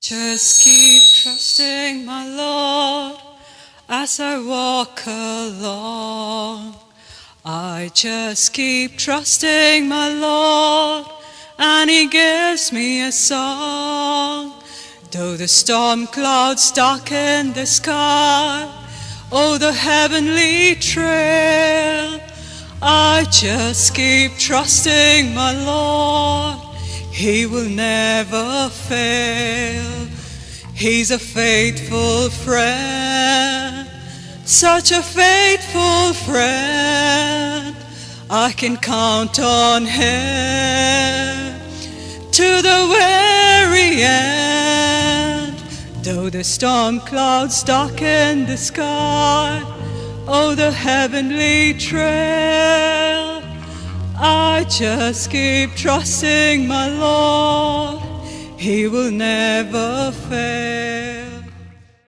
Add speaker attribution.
Speaker 1: Just keep trusting my Lord as I walk along. I just keep trusting my Lord, and He gives me a song. Though the storm clouds darken the sky, oh, the heavenly trail, I just keep trusting my Lord. He will never fail. He's a faithful friend, such a faithful friend. I can count on Him to the very end. Though the storm clouds darken the sky, oh, the heavenly trail, I just keep trusting my Lord. He will never fail.